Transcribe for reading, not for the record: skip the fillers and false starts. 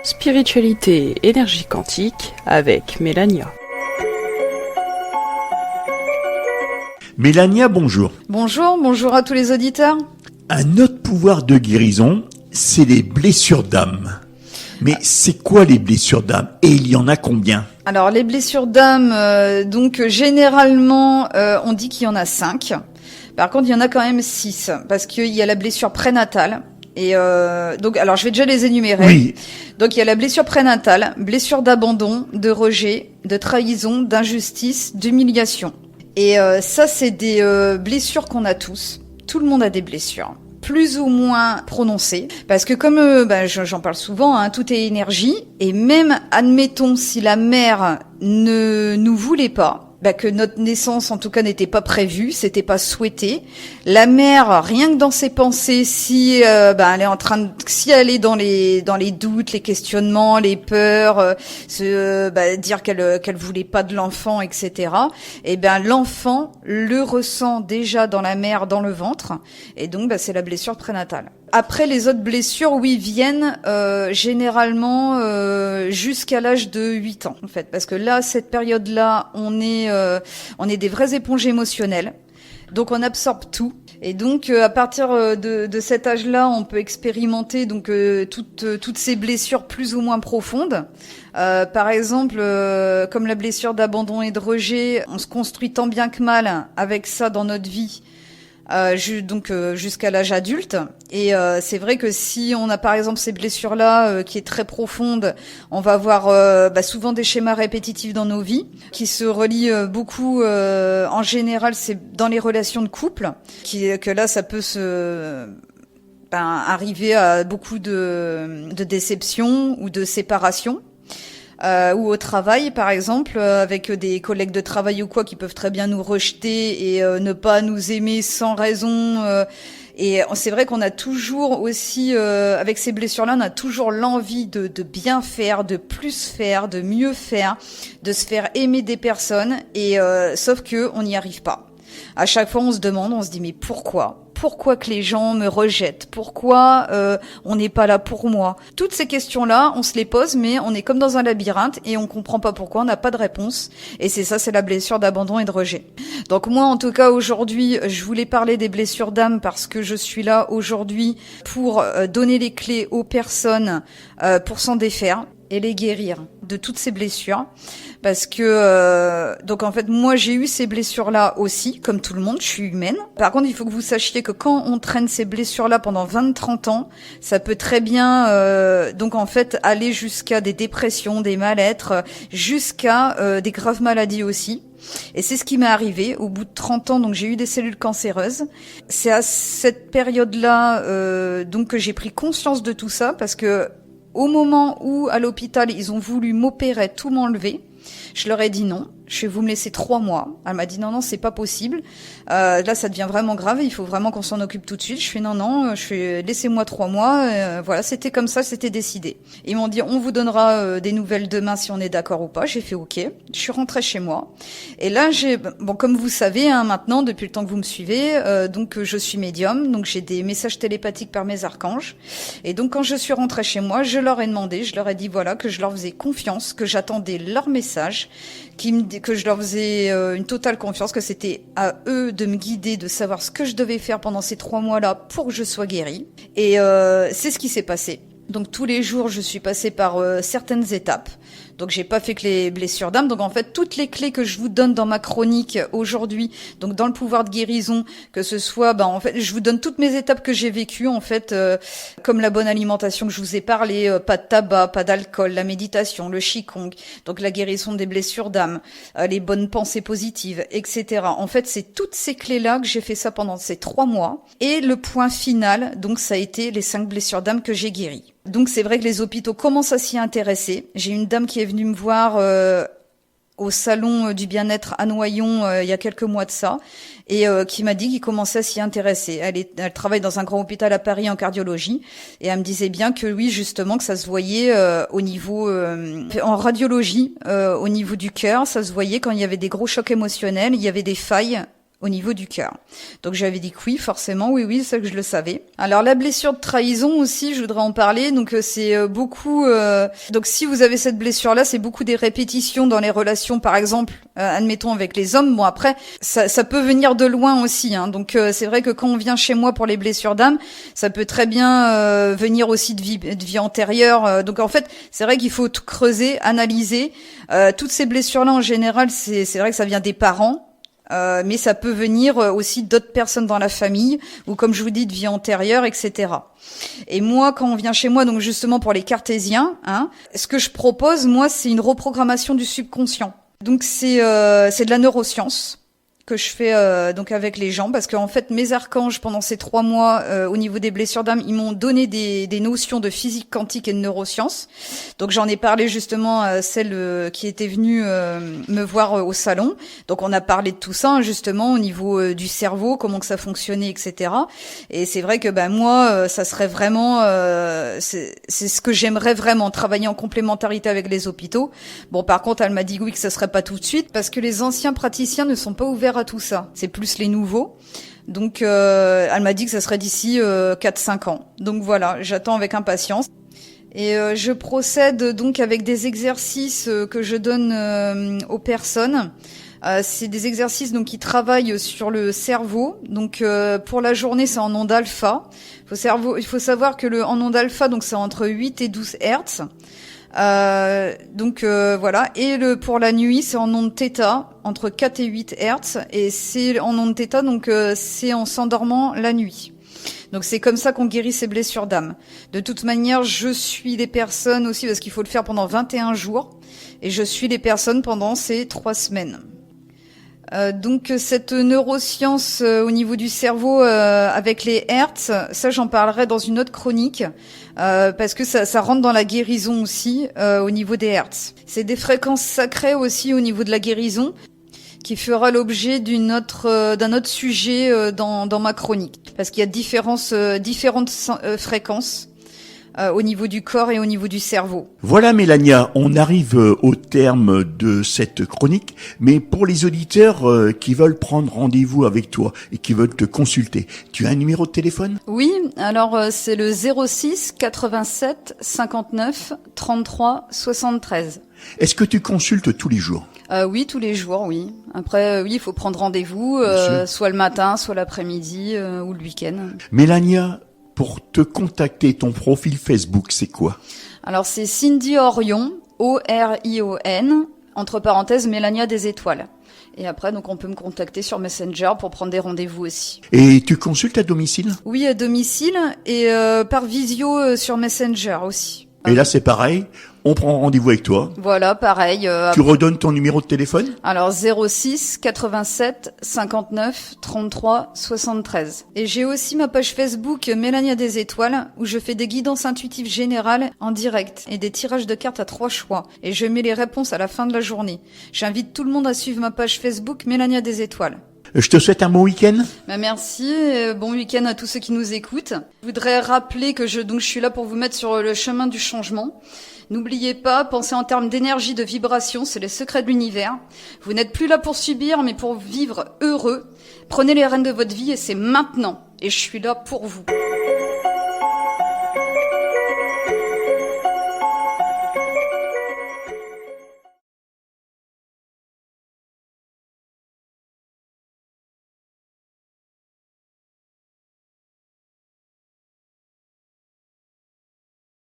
Spiritualité, énergie quantique avec Mélania. Mélania, bonjour. Bonjour à tous les auditeurs. Un autre pouvoir de guérison, c'est les blessures d'âme. Mais c'est quoi les blessures d'âme? Et il y en a combien? Alors les blessures d'âme, généralement, on dit qu'il y en a 5. Par contre, il y en a quand même 6, parce qu'il y a la blessure prénatale. Et alors je vais déjà les énumérer. Oui. Donc il y a la blessure prénatale, blessure d'abandon, de rejet, de trahison, d'injustice, d'humiliation. Et ça, c'est des blessures qu'on a tous. Tout le monde a des blessures, plus ou moins prononcées. Parce que comme j'en parle souvent, hein, tout est énergie. Et même, admettons, si la mère ne nous voulait pas, que notre naissance, en tout cas, n'était pas prévue, c'était pas souhaité. La mère, rien que dans ses pensées, si elle est en train de, si elle est dans les doutes, les questionnements, les peurs, dire qu'elle voulait pas de l'enfant, etc. Et l'enfant le ressent déjà dans la mère, dans le ventre, et donc c'est la blessure prénatale. Après, les autres blessures, oui, viennent généralement jusqu'à l'âge de 8 ans, en fait. Parce que là, cette période-là, on est des vraies éponges émotionnelles. Donc, on absorbe tout. Et donc, à partir de cet âge-là, on peut expérimenter donc toutes ces blessures plus ou moins profondes. Par exemple, comme la blessure d'abandon et de rejet, on se construit tant bien que mal avec ça dans notre vie. Jusqu'à l'âge adulte, et c'est vrai que si on a par exemple ces blessures-là qui est très profonde, on va avoir souvent des schémas répétitifs dans nos vies qui se relient beaucoup. En général, c'est dans les relations de couple que là ça peut arriver à beaucoup de déceptions ou de séparations. Ou au travail, par exemple, avec des collègues de travail ou quoi qui peuvent très bien nous rejeter et ne pas nous aimer sans raison. Et c'est vrai qu'on a toujours aussi, avec ces blessures-là, on a toujours l'envie de bien faire, de plus faire, de mieux faire, de se faire aimer des personnes. Et sauf que on n'y arrive pas. À chaque fois, on se demande, on se dit mais pourquoi que les gens me rejettent? Pourquoi on n'est pas là pour moi? Toutes ces questions-là, on se les pose, mais on est comme dans un labyrinthe et on comprend pas pourquoi, on n'a pas de réponse. Et c'est la blessure d'abandon et de rejet. Donc moi, en tout cas, aujourd'hui, je voulais parler des blessures d'âme parce que je suis là aujourd'hui pour donner les clés aux personnes pour s'en défaire et les guérir de toutes ces blessures. Parce que donc en fait moi j'ai eu ces blessures là aussi comme tout le monde, je suis humaine. Par contre, il faut que vous sachiez que quand on traîne ces blessures là pendant 20-30 ans, ça peut très bien donc en fait aller jusqu'à des dépressions, des mal-être, jusqu'à des graves maladies aussi. Et c'est ce qui m'est arrivé au bout de 30 ans, donc j'ai eu des cellules cancéreuses. C'est à cette période-là donc que j'ai pris conscience de tout ça, parce que au moment où à l'hôpital ils ont voulu m'opérer, tout m'enlever, je leur ai dit non. Je vais vous me laisser 3 mois. Elle m'a dit non, c'est pas possible. Là, ça devient vraiment grave. Il faut vraiment qu'on s'en occupe tout de suite. Je fais non. Laissez-moi 3 mois. Voilà, c'était comme ça, c'était décidé. Ils m'ont dit on vous donnera des nouvelles demain si on est d'accord ou pas. J'ai fait ok. Je suis rentrée chez moi. Et là, comme vous savez, hein, maintenant, depuis le temps que vous me suivez, donc je suis médium. Donc j'ai des messages télépathiques par mes archanges. Et donc quand je suis rentrée chez moi, je leur ai demandé, je leur ai dit voilà que je leur faisais confiance, que j'attendais leur message, que je leur faisais une totale confiance, que c'était à eux de me guider, de savoir ce que je devais faire pendant ces 3 mois-là pour que je sois guérie. Et c'est ce qui s'est passé. Donc tous les jours, je suis passée par certaines étapes. Donc j'ai pas fait que les blessures d'âme. Donc en fait, toutes les clés que je vous donne dans ma chronique aujourd'hui, donc dans le pouvoir de guérison, que ce soit, en fait, je vous donne toutes mes étapes que j'ai vécues, en fait, comme la bonne alimentation que je vous ai parlé, pas de tabac, pas d'alcool, la méditation, le qigong, donc la guérison des blessures d'âme, les bonnes pensées positives, etc. En fait, c'est toutes ces clés-là que j'ai fait ça pendant ces 3 mois. Et le point final, donc ça a été les 5 blessures d'âme que j'ai guéries. Donc c'est vrai que les hôpitaux commencent à s'y intéresser. J'ai une dame qui est venue me voir au salon du bien-être à Noyon il y a quelques mois de ça, et qui m'a dit qu'il commençait à s'y intéresser. Elle travaille dans un grand hôpital à Paris en cardiologie, et elle me disait bien que oui, justement, que ça se voyait au niveau en radiologie, au niveau du cœur, ça se voyait quand il y avait des gros chocs émotionnels, il y avait des failles au niveau du cœur. Donc j'avais dit que oui, forcément, oui, c'est ça que je le savais. Alors la blessure de trahison aussi, je voudrais en parler. Donc c'est beaucoup. Donc si vous avez cette blessure-là, c'est beaucoup des répétitions dans les relations, par exemple, admettons avec les hommes. Bon après, ça peut venir de loin aussi. Hein. Donc c'est vrai que quand on vient chez moi pour les blessures d'âme, ça peut très bien venir aussi de vie antérieure. Donc en fait, c'est vrai qu'il faut tout creuser, analyser. Toutes ces blessures-là, en général, c'est vrai que ça vient des parents. Mais ça peut venir aussi d'autres personnes dans la famille ou comme je vous dis de vie antérieure, etc. Et moi, quand on vient chez moi, donc justement pour les cartésiens, ce que je propose, moi, c'est une reprogrammation du subconscient. Donc c'est de la neuroscience que je fais donc avec les gens, parce qu'en fait mes archanges pendant ces 3 mois au niveau des blessures d'âme, ils m'ont donné des notions de physique quantique et de neurosciences. Donc j'en ai parlé justement à celle qui était venue me voir au salon. Donc on a parlé de tout ça justement au niveau du cerveau, comment que ça fonctionnait, etc. Et c'est vrai que moi ça serait vraiment c'est ce que j'aimerais vraiment, travailler en complémentarité avec les hôpitaux. Bon par contre elle m'a dit oui que ça serait pas tout de suite parce que les anciens praticiens ne sont pas ouverts à tout ça. C'est plus les nouveaux. Donc elle m'a dit que ça serait d'ici 4-5 ans. Donc voilà, j'attends avec impatience. Et je procède donc avec des exercices que je donne aux personnes. C'est des exercices donc qui travaillent sur le cerveau. Donc pour la journée, c'est en onde alpha. Il faut savoir que en onde alpha, donc c'est entre 8 et 12 Hertz. Voilà. Et pour la nuit, c'est en onde θ, entre 4 et 8 Hertz. Et c'est en onde θ, donc c'est en s'endormant la nuit. Donc c'est comme ça qu'on guérit ces blessures d'âme. De toute manière, je suis les personnes aussi, parce qu'il faut le faire pendant 21 jours. Et je suis les personnes pendant ces 3 semaines. Donc cette neuroscience au niveau du cerveau avec les hertz, ça j'en parlerai dans une autre chronique parce que ça rentre dans la guérison aussi au niveau des hertz. C'est des fréquences sacrées aussi au niveau de la guérison qui fera l'objet d'un autre sujet dans ma chronique parce qu'il y a différentes fréquences. Au niveau du corps et au niveau du cerveau. Voilà Mélania, on arrive au terme de cette chronique, mais pour les auditeurs qui veulent prendre rendez-vous avec toi et qui veulent te consulter, tu as un numéro de téléphone ? Oui, alors c'est le 06 87 59 33 73. Est-ce que tu consultes tous les jours ? Oui, tous les jours, oui. Après, oui, il faut prendre rendez-vous, soit le matin, soit l'après-midi ou le week-end. Mélania, pour te contacter, ton profil Facebook, c'est quoi ? Alors, c'est Cindy Orion, O-R-I-O-N, entre parenthèses, Mélania des Étoiles. Et après, donc, on peut me contacter sur Messenger pour prendre des rendez-vous aussi. Et tu consultes à domicile ? Oui, à domicile et par visio sur Messenger aussi. Et là, c'est pareil, on prend rendez-vous avec toi. Voilà, pareil. Tu redonnes ton numéro de téléphone ? Alors 06 87 59 33 73. Et j'ai aussi ma page Facebook Mélania des Étoiles où je fais des guidances intuitives générales en direct et des tirages de cartes à 3 choix. Et je mets les réponses à la fin de la journée. J'invite tout le monde à suivre ma page Facebook Mélania des Étoiles. Je te souhaite un bon week-end. Merci, bon week-end à tous ceux qui nous écoutent. Je voudrais rappeler que je suis là pour vous mettre sur le chemin du changement. N'oubliez pas, pensez en termes d'énergie, de vibration, c'est les secrets de l'univers. Vous n'êtes plus là pour subir, mais pour vivre heureux. Prenez les rênes de votre vie et c'est maintenant. Et je suis là pour vous.